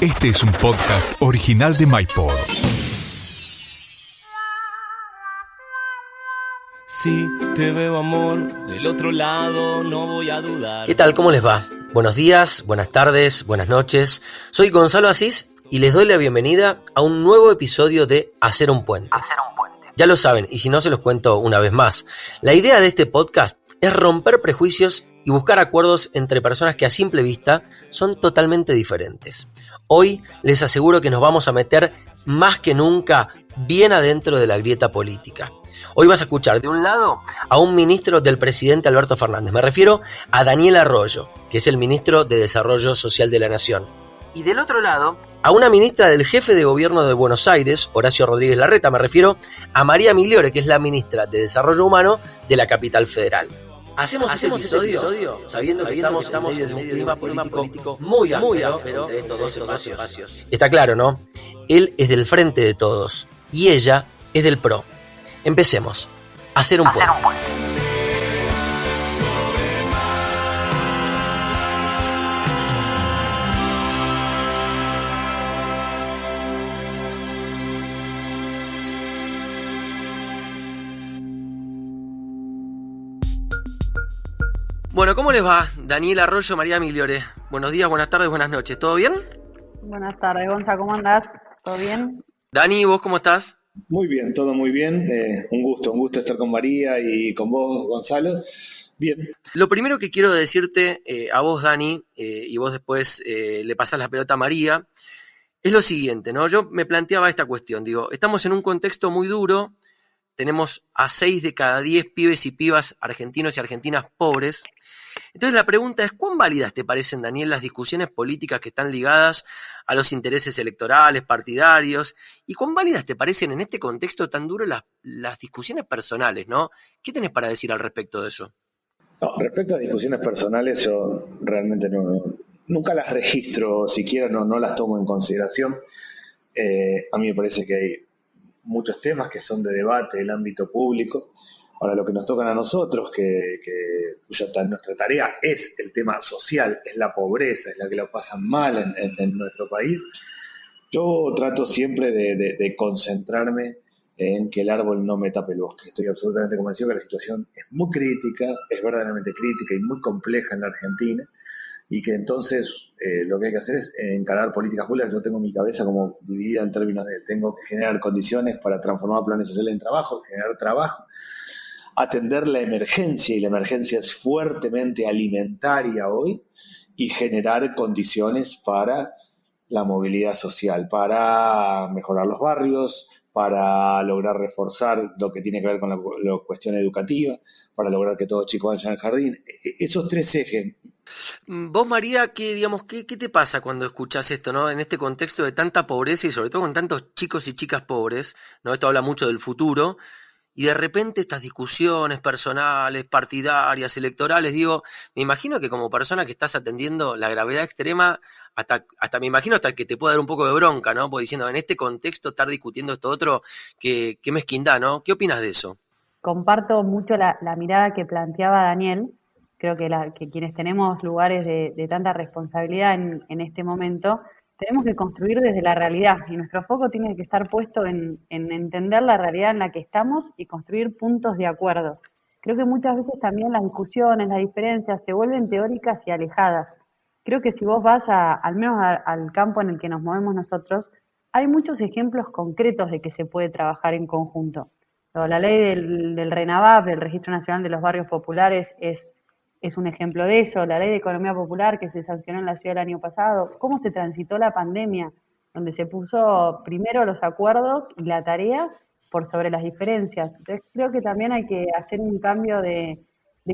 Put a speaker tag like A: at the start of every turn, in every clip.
A: Este es un podcast original de MyPod.
B: Si te veo, amor, del otro lado no voy a dudar.
C: ¿Qué tal? ¿Cómo les va? Buenos días, buenas tardes, buenas noches. Soy Gonzalo Asís y les doy la bienvenida a un nuevo episodio de Hacer un Puente. Ya lo saben, y si no se los cuento una vez más. La idea de este podcast es romper prejuicios y buscar acuerdos entre personas que a simple vista son totalmente diferentes. Hoy les aseguro que nos vamos a meter más que nunca bien adentro de la grieta política. Hoy vas a escuchar de un lado a un ministro del presidente Alberto Fernández. Me refiero a Daniel Arroyo, que es el ministro de Desarrollo Social de la Nación. Y del otro lado, a una ministra del jefe de gobierno de Buenos Aires, Horacio Rodríguez Larreta. Me refiero a María Migliore, que es la ministra de Desarrollo Humano de la capital federal. Hacemos este episodio sabiendo que estamos en medio de un clima político muy áspero entre estos dos espacios. Está claro, ¿no? Él es del Frente de Todos y ella es del PRO. Empecemos. Hacer un puente. Bueno, ¿cómo les va? Daniel Arroyo, María Migliore. Buenos días, buenas tardes, buenas noches. ¿Todo bien?
D: Buenas tardes, Gonza, ¿cómo andás? ¿Todo bien?
C: Dani, ¿vos cómo estás?
E: Muy bien, todo muy bien. Un gusto estar con María y con vos, Gonzalo. Bien.
C: Lo primero que quiero decirte a vos, Dani, y vos después le pasás la pelota a María, es lo siguiente, ¿no? Yo me planteaba esta cuestión, digo, estamos en un contexto muy duro, tenemos a 6 de cada 10 pibes y pibas argentinos y argentinas pobres. Entonces la pregunta es, ¿cuán válidas te parecen, Daniel, las discusiones políticas que están ligadas a los intereses electorales, partidarios? ¿Y cuán válidas te parecen en este contexto tan duro las discusiones personales, ¿no? ¿Qué tenés para decir al respecto de eso?
E: No, respecto a discusiones personales, yo realmente nunca las registro, siquiera no las tomo en consideración. A mí me parece que hay muchos temas que son de debate en el ámbito público. Ahora, lo que nos tocan a nosotros, nuestra tarea es el tema social, es la pobreza, es la que lo pasan mal en nuestro país. Yo trato siempre de concentrarme en que el árbol no me tape el bosque. Estoy absolutamente convencido que la situación es muy crítica, es verdaderamente crítica y muy compleja en la Argentina, y que entonces lo que hay que hacer es encarar políticas públicas. Yo tengo mi cabeza como dividida en términos de tengo que generar condiciones para transformar planes sociales en trabajo, generar trabajo, atender la emergencia, y la emergencia es fuertemente alimentaria hoy, y generar condiciones para la movilidad social, para mejorar los barrios, para lograr reforzar lo que tiene que ver con la cuestión educativa, para lograr que todos chicos vayan al jardín. Esos 3 ejes.
C: Vos, María, ¿qué te pasa cuando escuchás esto, ¿no? En este contexto de tanta pobreza y sobre todo con tantos chicos y chicas pobres, ¿no? Esto habla mucho del futuro. Y de repente estas discusiones personales, partidarias, electorales, digo, me imagino que como persona que estás atendiendo la gravedad extrema, hasta me imagino hasta que te pueda dar un poco de bronca, ¿no? Porque diciendo, en este contexto estar discutiendo esto otro, qué mezquindad, ¿no? ¿Qué opinas de eso?
D: Comparto mucho la mirada que planteaba Daniel. Creo que quienes tenemos lugares de tanta responsabilidad en este momento, tenemos que construir desde la realidad, y nuestro foco tiene que estar puesto en entender la realidad en la que estamos y construir puntos de acuerdo. Creo que muchas veces también las discusiones, las diferencias se vuelven teóricas y alejadas. Creo que si vos vas al menos al campo en el que nos movemos nosotros, hay muchos ejemplos concretos de que se puede trabajar en conjunto. La ley del RENAVAP, del Registro Nacional de los Barrios Populares, es un ejemplo de eso. La ley de economía popular que se sancionó en la ciudad el año pasado. Cómo se transitó la pandemia, donde se puso primero los acuerdos y la tarea por sobre las diferencias. Entonces creo que también hay que hacer un cambio de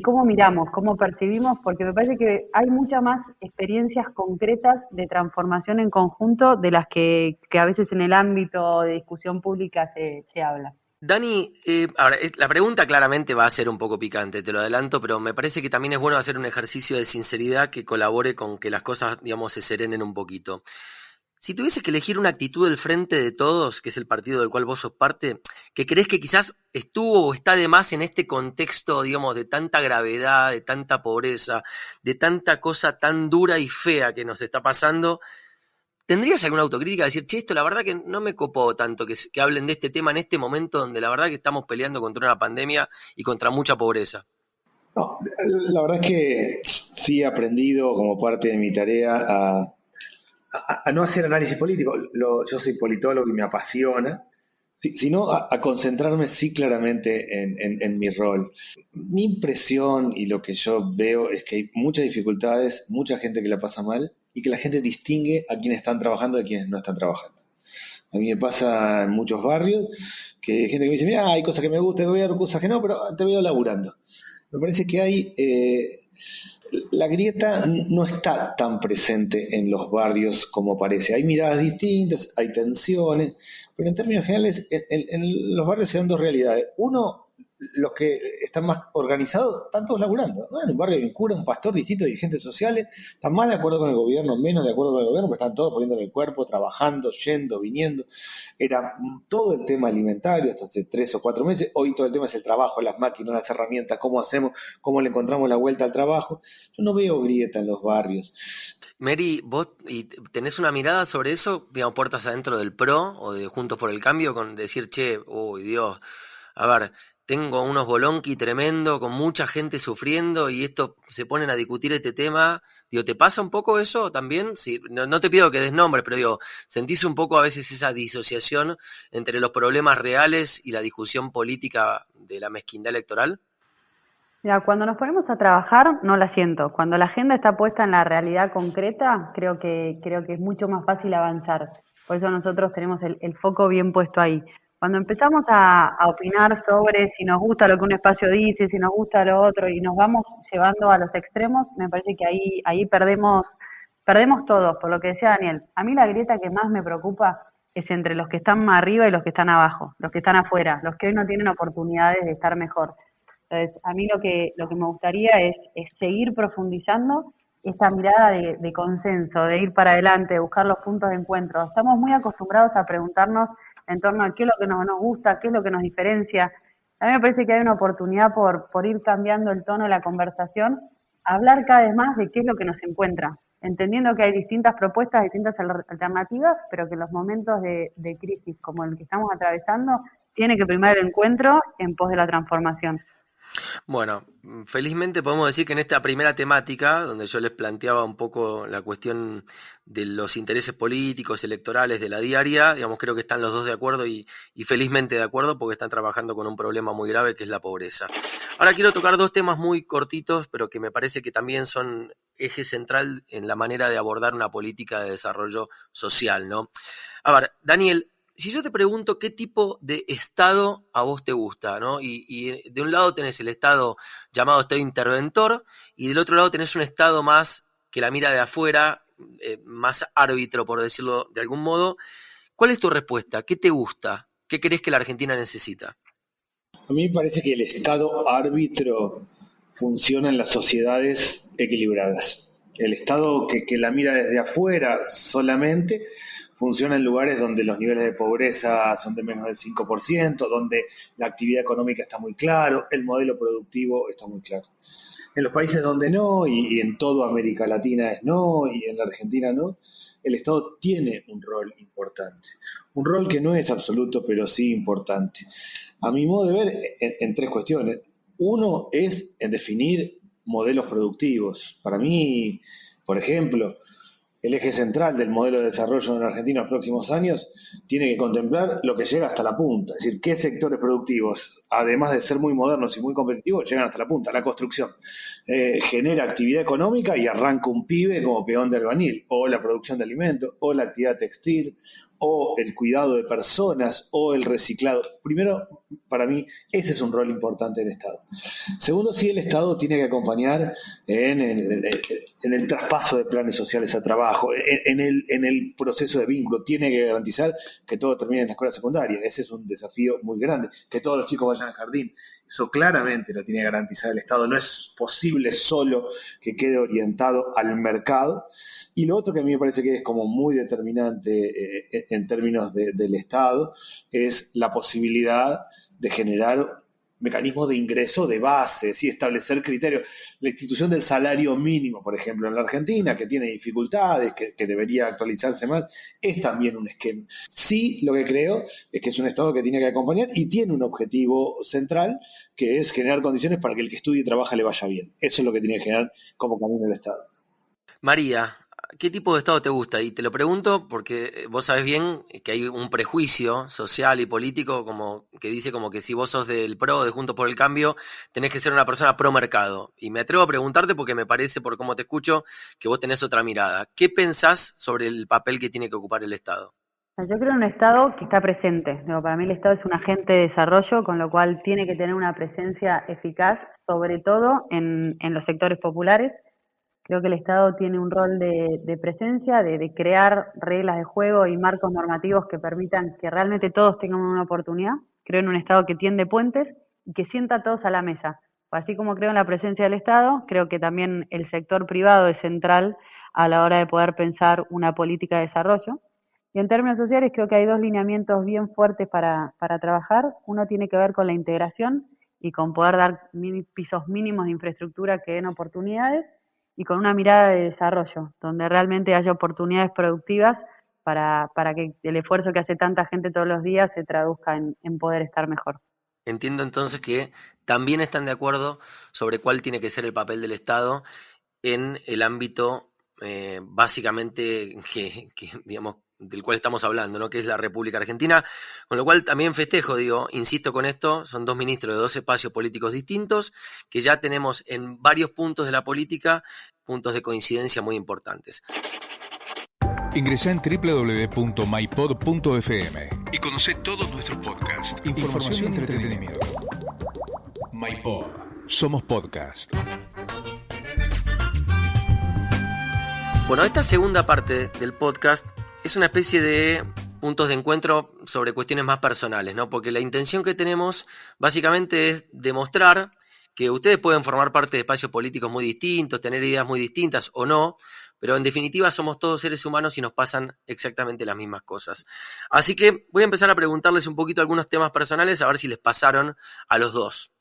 D: cómo miramos, cómo percibimos, porque me parece que hay muchas más experiencias concretas de transformación en conjunto de las que a veces en el ámbito de discusión pública se habla.
C: Dani, ahora, la pregunta claramente va a ser un poco picante, te lo adelanto, pero me parece que también es bueno hacer un ejercicio de sinceridad que colabore con que las cosas, digamos, se serenen un poquito. Si tuvieses que elegir una actitud del Frente de Todos, que es el partido del cual vos sos parte, que crees que quizás estuvo o está de más en este contexto, digamos, de tanta gravedad, de tanta pobreza, de tanta cosa tan dura y fea que nos está pasando, ¿tendrías alguna autocrítica de decir, che, esto la verdad que no me copó tanto que hablen de este tema en este momento donde la verdad que estamos peleando contra una pandemia y contra mucha pobreza?
E: No, la verdad es que sí he aprendido como parte de mi tarea a no hacer análisis político. Yo soy politólogo y me apasiona, sino a concentrarme sí claramente en mi rol. Mi impresión y lo que yo veo es que hay muchas dificultades, mucha gente que la pasa mal y que la gente distingue a quienes están trabajando de quienes no están trabajando. A mí me pasa en muchos barrios que hay gente que me dice, mira, hay cosas que me gustan del gobierno, cosas que no, pero te veo laburando. Me parece que hay... la grieta no está tan presente en los barrios como parece. Hay miradas distintas, hay tensiones, pero en términos generales en los barrios se dan dos realidades. Uno, los que están más organizados están todos laburando, ¿no? En un barrio hay un cura, un pastor, distintos dirigentes sociales, están más de acuerdo con el gobierno, menos de acuerdo con el gobierno, pero están todos poniéndole el cuerpo, trabajando, yendo, viniendo. Era todo el tema alimentario hasta hace 3 o 4 meses. Hoy todo el tema es el trabajo, las máquinas, las herramientas, cómo hacemos, cómo le encontramos la vuelta al trabajo. Yo no veo grieta en los barrios.
C: Mary, ¿vos tenés una mirada sobre eso, digamos, puertas adentro del PRO o de Juntos por el Cambio, con decir, che, uy, Dios, a ver, tengo unos bolonqui tremendo, con mucha gente sufriendo y esto se ponen a discutir este tema? Digo, ¿te pasa un poco eso también? Sí, no te pido que des nombres, pero digo, ¿sentís un poco a veces esa disociación entre los problemas reales y la discusión política de la mezquindad electoral?
D: Mira, cuando nos ponemos a trabajar, no la siento. Cuando la agenda está puesta en la realidad concreta, creo que es mucho más fácil avanzar. Por eso nosotros tenemos el foco bien puesto ahí. Cuando empezamos a opinar sobre si nos gusta lo que un espacio dice, si nos gusta lo otro, y nos vamos llevando a los extremos, me parece que ahí perdemos todos, por lo que decía Daniel. A mí la grieta que más me preocupa es entre los que están más arriba y los que están abajo, los que están afuera, los que hoy no tienen oportunidades de estar mejor. Entonces, a mí lo que me gustaría es seguir profundizando esta mirada de consenso, de ir para adelante, de buscar los puntos de encuentro. Estamos muy acostumbrados a preguntarnos en torno a qué es lo que nos gusta, qué es lo que nos diferencia. A mí me parece que hay una oportunidad por ir cambiando el tono de la conversación, hablar cada vez más de qué es lo que nos encuentra, entendiendo que hay distintas propuestas, distintas alternativas, pero que en los momentos de crisis como el que estamos atravesando, tiene que primar el encuentro en pos de la transformación.
C: Bueno, felizmente podemos decir que en esta primera temática, donde yo les planteaba un poco la cuestión de los intereses políticos, electorales de la diaria, digamos, creo que están los dos de acuerdo y felizmente de acuerdo porque están trabajando con un problema muy grave que es la pobreza. Ahora quiero tocar 2 temas muy cortitos, pero que me parece que también son eje central en la manera de abordar una política de desarrollo social, ¿no? A ver, Daniel, si yo te pregunto qué tipo de Estado a vos te gusta, ¿no? Y de un lado tenés el Estado llamado Estado interventor y del otro lado tenés un Estado más que la mira de afuera, más árbitro, por decirlo de algún modo. ¿Cuál es tu respuesta? ¿Qué te gusta? ¿Qué crees que la Argentina necesita?
E: A mí me parece que el Estado árbitro funciona en las sociedades equilibradas. El Estado que la mira desde afuera solamente funciona en lugares donde los niveles de pobreza son de menos del 5%, donde la actividad económica está muy claro, el modelo productivo está muy claro. En los países donde no, y en toda América Latina es no, y en la Argentina no, el Estado tiene un rol importante. Un rol que no es absoluto, pero sí importante. A mi modo de ver, en 3 cuestiones. Uno es en definir modelos productivos. Para mí, por ejemplo, el eje central del modelo de desarrollo en Argentina en los próximos años tiene que contemplar lo que llega hasta la punta, es decir, qué sectores productivos, además de ser muy modernos y muy competitivos, llegan hasta la punta. La construcción genera actividad económica y arranca un pibe como peón de albañil, o la producción de alimentos, o la actividad textil, o el cuidado de personas, o el reciclado. Primero, para mí, ese es un rol importante del Estado. Segundo, sí, el Estado tiene que acompañar en el traspaso de planes sociales a trabajo, en el proceso de vínculo. Tiene que garantizar que todo termine en la escuela secundaria. Ese es un desafío muy grande. Que todos los chicos vayan al jardín. Eso claramente lo tiene que garantizar el Estado. No es posible solo que quede orientado al mercado. Y lo otro que a mí me parece que es como muy determinante en términos del Estado es la posibilidad de generar mecanismos de ingreso de base, ¿sí? Establecer criterios. La institución del salario mínimo, por ejemplo, en la Argentina, que tiene dificultades, que debería actualizarse más, es también un esquema. Sí, lo que creo es que es un Estado que tiene que acompañar y tiene un objetivo central, que es generar condiciones para que el que estudie y trabaja le vaya bien. Eso es lo que tiene que generar como camino el Estado.
C: María, ¿qué tipo de Estado te gusta? Y te lo pregunto porque vos sabés bien que hay un prejuicio social y político como que dice como que si vos sos del PRO, de Juntos por el Cambio, tenés que ser una persona pro mercado. Y me atrevo a preguntarte porque me parece, por cómo te escucho, que vos tenés otra mirada. ¿Qué pensás sobre el papel que tiene que ocupar el Estado?
D: Yo creo en un Estado que está presente. Digo, para mí el Estado es un agente de desarrollo, con lo cual tiene que tener una presencia eficaz, sobre todo en los sectores populares. Creo que el Estado tiene un rol de presencia, de crear reglas de juego y marcos normativos que permitan que realmente todos tengan una oportunidad. Creo en un Estado que tiende puentes y que sienta a todos a la mesa. Así como creo en la presencia del Estado, creo que también el sector privado es central a la hora de poder pensar una política de desarrollo. Y en términos sociales creo que hay dos lineamientos bien fuertes para trabajar. Uno tiene que ver con la integración y con poder dar pisos mínimos de infraestructura que den oportunidades, y con una mirada de desarrollo, donde realmente haya oportunidades productivas para que el esfuerzo que hace tanta gente todos los días se traduzca en poder estar mejor.
C: Entiendo entonces que también están de acuerdo sobre cuál tiene que ser el papel del Estado en el ámbito básicamente digamos, del cual estamos hablando, ¿no? Que es la República Argentina, con lo cual también festejo, insisto con esto, son dos ministros de dos espacios políticos distintos, que ya tenemos en varios puntos de la política puntos de coincidencia muy importantes.
A: Ingresa en www.mypod.fm y conoce todos nuestros podcasts, información y entretenimiento. MyPod. Somos podcast.
C: Bueno, esta segunda parte del podcast es una especie de puntos de encuentro sobre cuestiones más personales, ¿no? Porque la intención que tenemos básicamente es demostrar que ustedes pueden formar parte de espacios políticos muy distintos, tener ideas muy distintas o no, pero en definitiva somos todos seres humanos y nos pasan exactamente las mismas cosas. Así que voy a empezar a preguntarles un poquito algunos temas personales, a ver si les pasaron a los dos.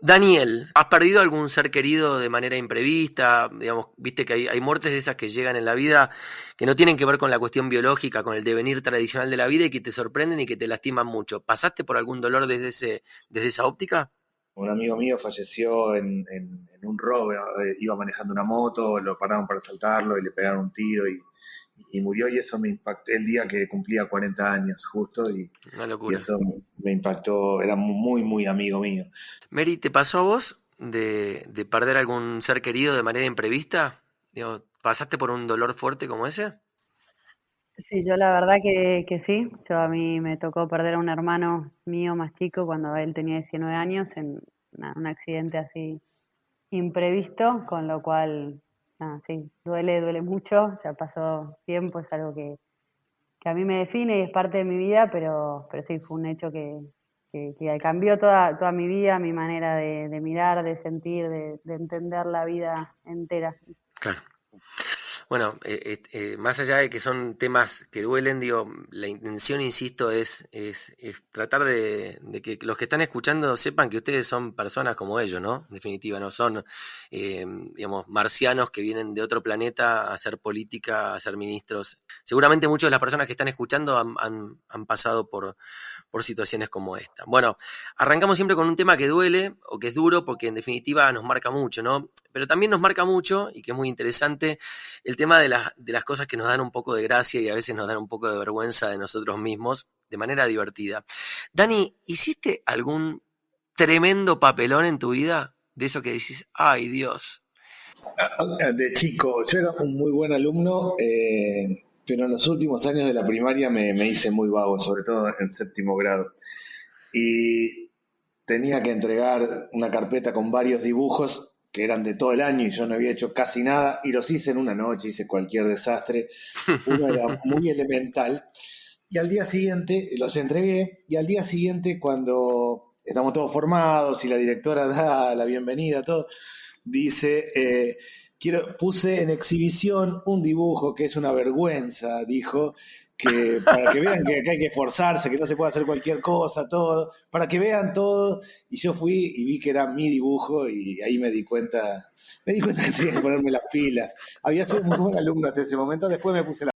C: Daniel, ¿has perdido algún ser querido de manera imprevista? Digamos, viste que hay muertes de esas que llegan en la vida que no tienen que ver con la cuestión biológica, con el devenir tradicional de la vida y que te sorprenden y que te lastiman mucho. ¿Pasaste por algún dolor desde esa óptica?
E: Un amigo mío falleció en un robo, iba manejando una moto, lo pararon para asaltarlo y le pegaron un tiro y murió, y eso me impactó el día que cumplía 40 años justo, y
C: Una locura.
E: eso me impactó, era muy, muy amigo mío.
C: Mary, ¿te pasó a vos de perder algún ser querido de manera imprevista? Digo, ¿pasaste por un dolor fuerte como ese?
D: Sí, yo la verdad que sí. A mí me tocó perder a un hermano mío más chico cuando él tenía 19 años en un accidente así imprevisto, con lo cual, nada, sí, duele mucho. Ya pasó tiempo, es algo que a mí me define y es parte de mi vida, pero sí, fue un hecho que cambió toda mi vida, mi manera de mirar, de sentir, de entender la vida entera.
C: Claro. Bueno, más allá de que son temas que duelen, la intención, insisto, es tratar de que los que están escuchando sepan que ustedes son personas como ellos, ¿no? En definitiva, no son, digamos, marcianos que vienen de otro planeta a hacer política, a ser ministros. Seguramente muchas de las personas que están escuchando han pasado por situaciones como esta. Bueno, arrancamos siempre con un tema que duele o que es duro porque en definitiva nos marca mucho, ¿no? Pero también nos marca mucho, y que es muy interesante, el tema de las cosas que nos dan un poco de gracia y a veces nos dan un poco de vergüenza de nosotros mismos, de manera divertida. Dani, ¿hiciste algún tremendo papelón en tu vida? De eso que decís, ¡ay, Dios!
E: De chico, yo era un muy buen alumno, pero en los últimos años de la primaria me hice muy vago, sobre todo en séptimo grado. Y tenía que entregar una carpeta con varios dibujos que eran de todo el año y yo no había hecho casi nada, y los hice en una noche, hice cualquier desastre. Uno era muy elemental, y al día siguiente los entregué, y al día siguiente, cuando estamos todos formados y la directora da la bienvenida, todo, dice, puse en exhibición un dibujo que es una vergüenza, dijo, que para que vean que acá hay que esforzarse, que no se puede hacer cualquier cosa, todo, para que vean todo. Y yo fui y vi que era mi dibujo y ahí me di cuenta que tenía que ponerme las pilas. Había sido muy buen alumno hasta ese momento, después me puse la